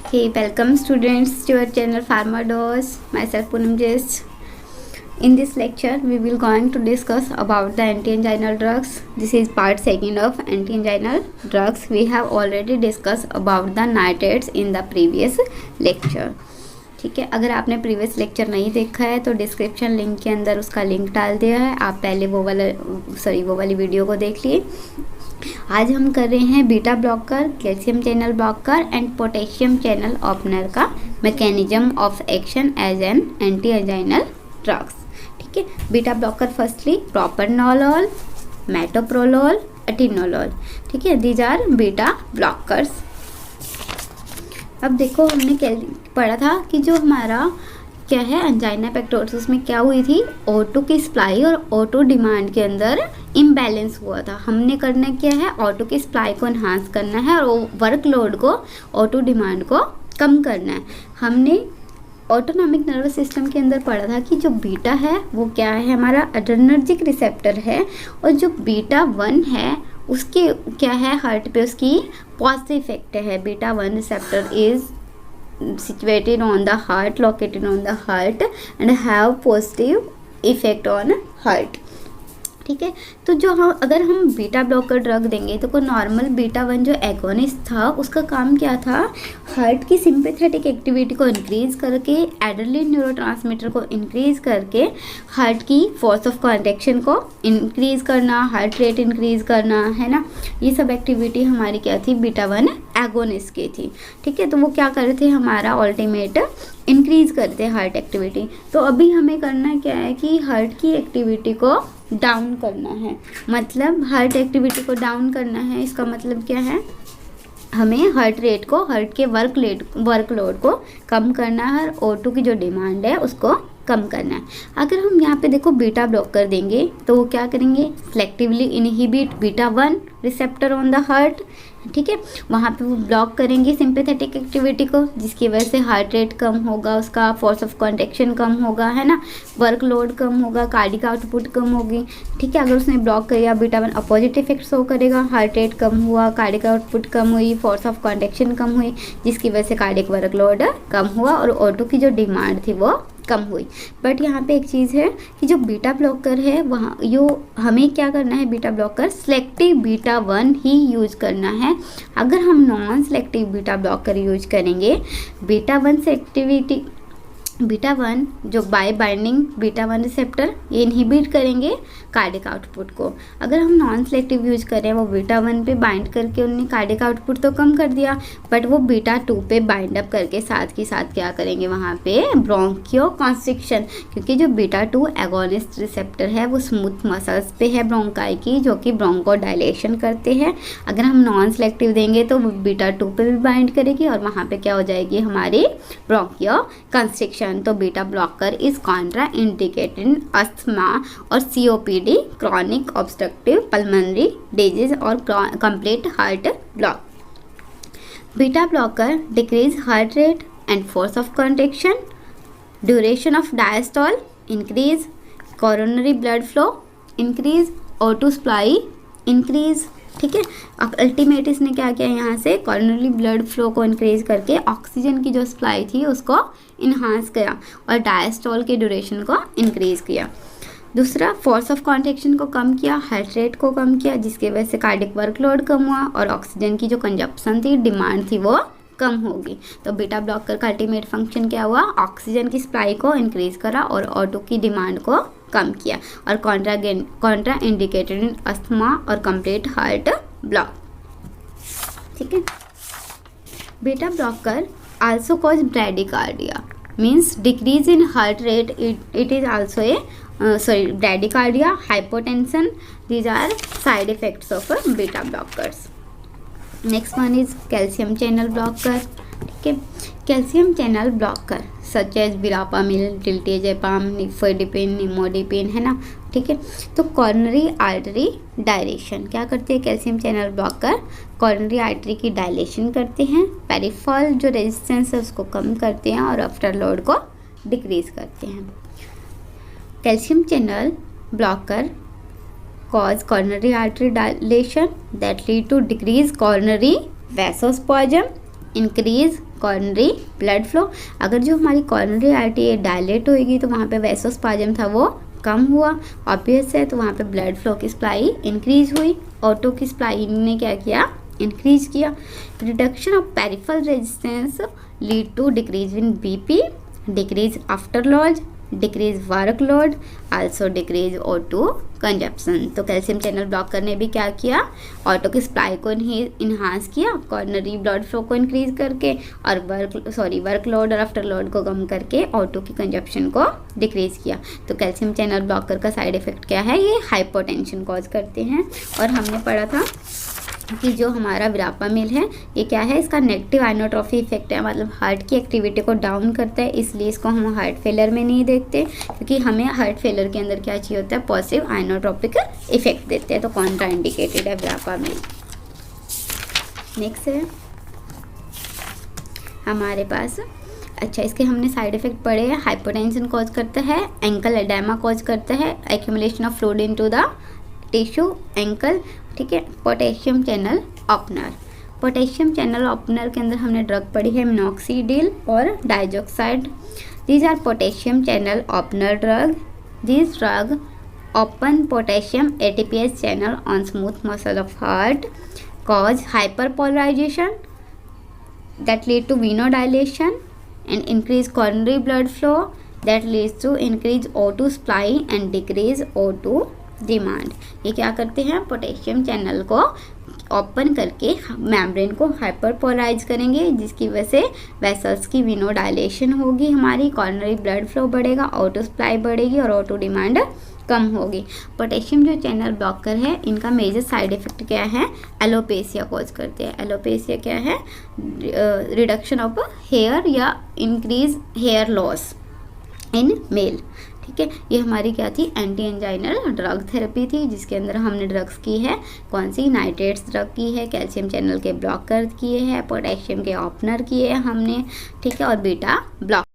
Hey, welcome students to our channel Pharma Dose. Myself Poonam Jess. In this lecture, we will going to discuss about the anti-anginal drugs. This is part second of anti-anginal drugs. We have already discussed about the nitrates in the previous lecture. ठीक है, अगर आपने previous lecture नहीं देखा है तो description link के अंदर उसका लिंक डाल दिया है, आप पहले वो वाली वीडियो को देख लिए। आज हम कर रहे हैं beta blocker, calcium channel blocker and potassium channel opener का mechanism of action as an anti anginal drugs. ठीक है, beta blocker firstly propranolol, metoprolol, atenolol. ठीक है, दीज आर बीटा ब्लॉकर्स। अब देखो, हमने पढ़ा था कि जो हमारा क्या है एंजाइना पेक्टोरिस में क्या हुई थी, O2 की सप्लाई और O2 डिमांड के अंदर इम्बैलेंस हुआ था। हमने करना क्या है, O2 की सप्लाई को एनहांस करना है और वर्कलोड को O2 डिमांड को कम करना है। हमने ऑटोनॉमिक नर्वस सिस्टम के अंदर पढ़ा था कि जो बीटा है वो क्या है, हमारा एड्रेनर्जिक रिसेप्टर है, और जो बीटा 1 है उसके क्या है, हार्ट पे उसकी पॉजिटिव इफेक्ट है। Beta 1 receptor is situated on the heart, located on the heart and have positive effect on heart। ठीक है, तो जो अगर हम बीटा ब्लॉकर ड्रग देंगे तो नॉर्मल बीटा 1 जो एगोनिस्ट था उसका काम क्या था, हार्ट की सिंपैथेटिक एक्टिविटी को इंक्रीज करके, एड्रेनलिन न्यूरोट्रांसमीटर को इंक्रीज करके हार्ट की फोर्स ऑफ कॉन्ट्रैक्शन को इंक्रीज करना, हार्ट रेट इंक्रीज करना, है ना। ये सब एक्टिविटी हमारी क्या थी, बीटा 1 एगोनिस्ट की थी। ठीक है, तो वो क्या कर रहे थे, हमारा अल्टीमेट इंक्रीज करते हार्ट एक्टिविटी। तो अभी हमें करना क्या है कि हार्ट की एक्टिविटी को डाउन करना है। मतलब हार्ट एक्टिविटी को डाउन करना है, इसका मतलब क्या है, हमें हार्ट रेट को, हार्ट के वर्कलोड को कम करना है और O2 की जो डिमांड है उसको कम करना है। अगर हम यहाँ पे देखो बीटा ब्लॉकर देंगे तो वो क्या करेंगे, selectively inhibit beta 1 receptor on the heart. ठीक है, वहाँ पे वो ब्लॉक करेंगे सिंपैथेटिक एक्टिविटी को, जिसकी वजह से हार्ट रेट कम होगा, उसका फोर्स ऑफ कॉन्ट्रैक्शन कम होगा, है ना, वर्कलोड कम होगा, कार्डिक आउटपुट कम होगी। ठीक है, अगर उसने ब्लॉक किया बीटा 1 अपोजिट इफेक्ट शो करेगा, हार्ट रेट कम हुआ, कार्डिक आउटपुट कम हुई, फोर्स ऑफ कॉन्ट्रैक्शन कम हुई, जिसकी वजह से कार्डिक वर्कलोड कम हुआ और O2 की जो डिमांड थी वो कम हुई। बट यहाँ पे एक चीज़ है कि जो बीटा ब्लॉकर है वहाँ यो हमें क्या करना है, बीटा ब्लॉकर सेलेक्टिव बीटा 1 ही यूज करना है। अगर हम non selective beta blocker use करेंगे, बीटा 1 सेलेक्टिविटी, बीटा 1 जो बाय बाइंडिंग बीटा 1 रिसेप्टर ये इनहिबिट करेंगे कार्डिक आउटपुट को। अगर हम नॉन सेलेक्टिव यूज करें, वो बीटा 1 पे बाइंड करके उन्होंने कार्डिक आउटपुट तो कम कर दिया, बट वो बीटा 2 पे बाइंड अप करके साथ के साथ क्या करेंगे, वहाँ पे ब्रोंकियो कॉन्स्ट्रिक्शन, क्योंकि जो बीटा 2 एगोनिस्ट रिसेप्टर है वो स्मूथ मसल्स पे है ब्रोंकाई की, जो कि ब्रोंको डायलेशन करते हैं। अगर हम नॉन सेलेक्टिव देंगे तो वो बीटा 2 पे भी बाइंड करेगी और वहाँ पे क्या हो जाएगी, हमारी ब्रोंकियो कॉन्स्ट्रिक्शन। तो beta blocker is contraindicated in asthma और COPD, chronic obstructive pulmonary disease और complete heart block. Beta blocker decrease heart rate and force of contraction, duration of diastole increase, coronary blood flow increase, O2 supply increase. ठीक है, अब ultimate इसने क्या किया, यहाँ से कोरोनरी ब्लड फ्लो को इंक्रीज करके ऑक्सीजन की जो सप्लाई थी उसको इन्हांस किया और डायस्टोल के ड्यूरेशन को इंक्रीज किया। दूसरा, फोर्स ऑफ कॉन्ट्रैक्शन को कम किया, हार्ट रेट को कम किया, जिसकी वजह से कार्डिक वर्कलोड कम हुआ और ऑक्सीजन की जो कंजप्शन थी, डिमांड थी, वो कम होगी। तो बीटा ब्लॉकर का अल्टीमेट फंक्शन क्या हुआ, ऑक्सीजन की सप्लाई को इंक्रीज करा और O2 की डिमांड को कम किया और कॉन्ट्रा इंडिकेटेड इन अस्थमा और कंप्लीट हार्ट ब्लॉक। ठीक है, beta blocker also cause bradycardia, means decrease in heart rate, it is also a bradycardia, hypotension, these are side effects of beta blockers. Next one is calcium channel blocker. ठीक है, calcium channel blocker such as verapamil, diltiazem, nifedipine, nimodipine, है ना। ठीक है, तो coronary artery dilation क्या करते हैं calcium channel blocker, coronary artery की डायलेशन करते हैं, पेरिफेरल जो रेजिस्टेंस है उसको कम करते हैं और आफ्टर लोड को डिक्रीज करते हैं। Calcium channel blocker cause coronary artery dilation that lead to decreased coronary vasospasm, increase coronary blood flow. अगर जो हमारी कॉर्नरी आर्टरी डायलेट होएगी तो वहाँ पे वैसोस्पाज्म था वो कम हुआ, ऑब्वियस है, तो वहाँ पे ब्लड फ्लो की सप्लाई इंक्रीज हुई। ऑटो की सप्लाई ने क्या किया, इंक्रीज किया। Reduction of peripheral resistance lead to decrease in BP, decrease afterload, decrease workload, also decrease O2 consumption. तो कैल्शियम चैनल ब्लॉक करने भी क्या किया, ऑटो की सप्लाई को इन्हांस किया, कॉर्नरी ब्लड फ्लो को इंक्रीज करके, और वर्कलोड और आफ्टर लोड को कम करके O2 की कंजप्शन को डिक्रीज किया। तो कैल्शियम चैनल ब्लॉकर का साइड इफेक्ट क्या है, ये हाइपोटेंशन कॉज करते हैं। और हमने पढ़ा था कि जो हमारा विरापामिल है ये क्या है, इसका नेगेटिव आइनोट्रोफी इफेक्ट है, मतलब हार्ट की एक्टिविटी को डाउन करता है, इसलिए इसको हम हार्ट फेलर में नहीं देखते, क्योंकि हमें हार्ट फेलर के अंदर क्या चाहिए होता है, पॉजिटिव आइनोट्रोपिक इफेक्ट देते हैं। तो कॉन्ट्रा इंडिकेटेड है विरापामिल। नेक्स्ट है हमारे पास, अच्छा इसके हमने साइड इफेक्ट पढ़े हैं। हाइपोटेंशन कॉज करता है, एंकल एडेमा कॉज करता है, accumulation of fluid into the tissue ankle, ठीक है। Potassium channel opener, potassium channel opener के अंदर हमने ड्रग पढ़ी है मिनॉक्सीडिल और diazoxide. These are potassium channel opener drug. This drug open potassium ATPase channel on smooth muscle of heart, cause hyperpolarization that lead to venodilation and increase coronary blood flow that leads to increase O2 supply and decrease O2 demand. ये क्या करते हैं, potassium channel को open करके membrane को हाइपरपोलाराइज करेंगे, जिसकी वजह से वेसल्स की विनोडाइलेशन होगी, हमारी कॉर्नरी ब्लड फ्लो बढ़ेगा, O2 सप्लाई बढ़ेगी और O2 डिमांड कम होगी। पोटेशियम जो चैनल ब्लॉकर है, इनका मेजर साइड इफेक्ट क्या है, एलोपेसिया कॉज करते हैं। एलोपेसिया क्या है, रिडक्शन ऑफ हेयर या increase hair loss in male, ठीक है। ये हमारी क्या थी, एंटी एंजाइनल ड्रग थेरेपी थी, जिसके अंदर हमने ड्रग्स की है, कौन सी, नाइट्रेट्स ड्रग की है, कैल्शियम चैनल के ब्लॉकर किए हैं, पोटेशियम के ओपनर किए हैं हमने, ठीक है, और बीटा ब्लॉक